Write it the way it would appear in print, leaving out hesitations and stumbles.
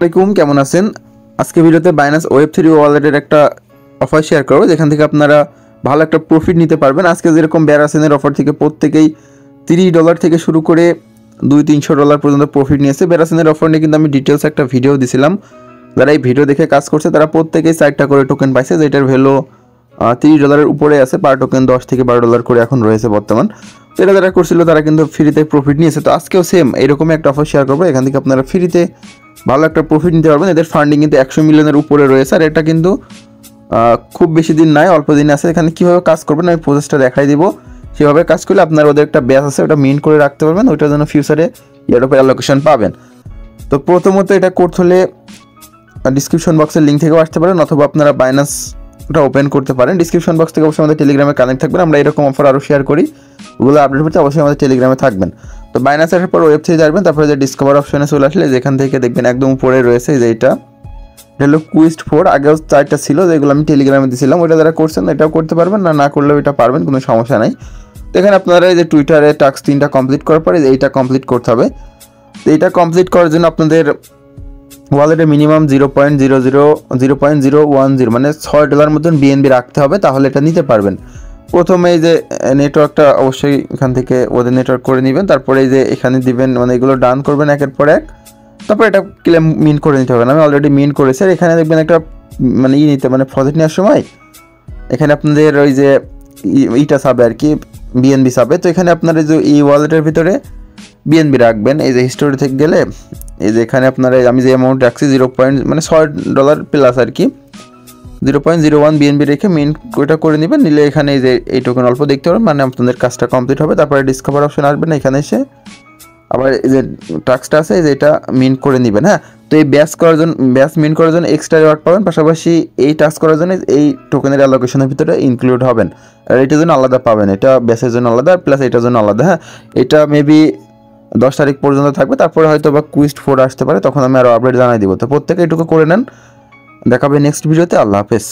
আসসালামু আলাইকুম, কেমন আছেন? আজকে ভিডিওতে বাইন্যান্স ওয়েব3 ওয়ালেটের একটা অফার শেয়ার করব, যেখান থেকে আপনারা ভালো একটা প্রফিট নিতে পারবেন। আজকে যেরকম বেরাসেনের অফার থেকে প্রত্যেকেই $30 থেকে শুরু করে $200-300 পর্যন্ত প্রফিট নিয়েছে। বেরাসেনের অফার নিয়ে কিন্তু আমি ডিটেলস একটা ভিডিও দিছিলাম। যারা এই ভিডিও দেখে কাজ করছে তারা প্রত্যেকেই 4টা করে টোকেন পাইছে, যেটার ভ্যালু $30 উপরে আছে। পার টোকেন $10 থেকে $12 করে এখন রয়েছে বর্তমান। তো এটা যারা করছিল তারা কিন্তু ফ্রিতে প্রফিট নিয়েছে। তো আজকেও সেম এরকমই একটা অফার শেয়ার করবো, এখান থেকে আপনারা ফ্রিতে ভালো একটা প্রফিট নিতে পারবেন। এদের ফান্ডিং কিন্তু 100 মিলিয়নের উপরে রয়েছে, আর এটা কিন্তু খুব বেশি দিন নাই, অল্প দিন আছে। এখানে কীভাবে কাজ করবেন আমি প্রসেসটা দেখাই দিব। সেভাবে কাজ করলে আপনার ওদের একটা ব্যাচ আছে, ওটা মিন করে রাখতে পারবেন, ওইটার জন্য ফিউচারে ইয়ারোপের অ্যালোকেশন পাবেন। তো প্রথমত এটা করতে হলে ডিসক্রিপশন বক্সের লিঙ্ক থেকেও আসতে পারেন, অথবা আপনারা বাইন্যান্সটা ওপেন করতে পারেন। ডিসক্রিপশন বক্স থেকে অবশ্যই আমাদের টেলিগ্রামে কানেক্ট থাকবেন, আমরা এরকম অফার আরও শেয়ার করি। ওগুলো আপডেট পেতে অবশ্যই আমাদের টেলিগ্রামে থাকবেন। তো বাইন্যান্স আসার পর ওয়েব থেকে যাবেন, তারপরে যে ডিসকভার অপশনে চলে আসলে যেখান থেকে দেখবেন একদম উপরে রয়েছে যে এটা হলো কুইস্ট 4। আগেও 4টা ছিল, যেগুলো আমি টেলিগ্রামে দিয়েছিলাম। ওইটা যারা করছেন এটাও করতে পারবেন, না করলেও এটা পারবেন, কোনো সমস্যা নাই। তো এখানে আপনারা এই যে টুইটারে টাস্ক 3টা কমপ্লিট করার পরে এইটা কমপ্লিট করতে হবে। তো এইটা কমপ্লিট করার জন্য আপনাদের ওয়ালেটে মিনিমাম 0.010 মানে $6 মতন বিএনবি রাখতে হবে, তাহলে এটা নিতে পারবেন। প্রথমে এই যে নেটওয়ার্কটা অবশ্যই এখান থেকে ওদের নেটওয়ার্ক করে নেবেন, তারপরে এই যে এখানে দিবেন, মানে এগুলো ডান করবেন একের পর এক, তারপর এটা ক্লেম মিন করে নিতে হবে। আমি অলরেডি মিন করেছি। আর এখানে দেখবেন একটা মানে নিতে মানে প্রজেক্ট নেওয়ার সময় এখানে আপনাদের ওই যে ইটা সাবে আর কি, বিএনবি সাবে। তো এখানে আপনার এই যে এই ওয়ালেটের ভিতরে বিএনবি রাখবেন। এই যে হিস্টোরি থেকে গেলে এই যে এখানে আপনারা আমি যে অ্যামাউন্ট রাখছি মানে $6 প্লাস আর কি 0.01 বিএনবি রেখে মিন ওইটা করে নেবেন। নিলে এখানে এই যে এই টোকেন অল্প দেখতে পারবেন, মানে আপনাদের কাজটা কমপ্লিট হবে। তারপরে ডিসকভার অপশন আসবেন, এখানে এসে আবার এই যে টাস্কটা আছে যে এটা মিন করে নেবেন। হ্যাঁ, তো এই ব্যাচ মিন করার জন্য এক্সট্রা রিওয়ার্ড পাবেন, পাশাপাশি এই টাস্ক করার জন্য এই টোকেনের অ্যালোকেশনের ভিতরে ইনক্লুড হবেন। আর এটার জন্য আলাদা পাবেন, এটা ব্যাচের জন্য আলাদা, প্লাস এটার জন্য আলাদা। হ্যাঁ, এটা মেবি 10 তারিখ পর্যন্ত থাকবে, তারপরে হয়তো বা কুইস্ট 4 আসতে পারে, তখন আমি আরও আপডেট জানাই দিব। তো প্রত্যেকে এটুকু করে নেন। দেখাবে নেক্সট ভিডিওতে। আল্লাহ হাফেজ।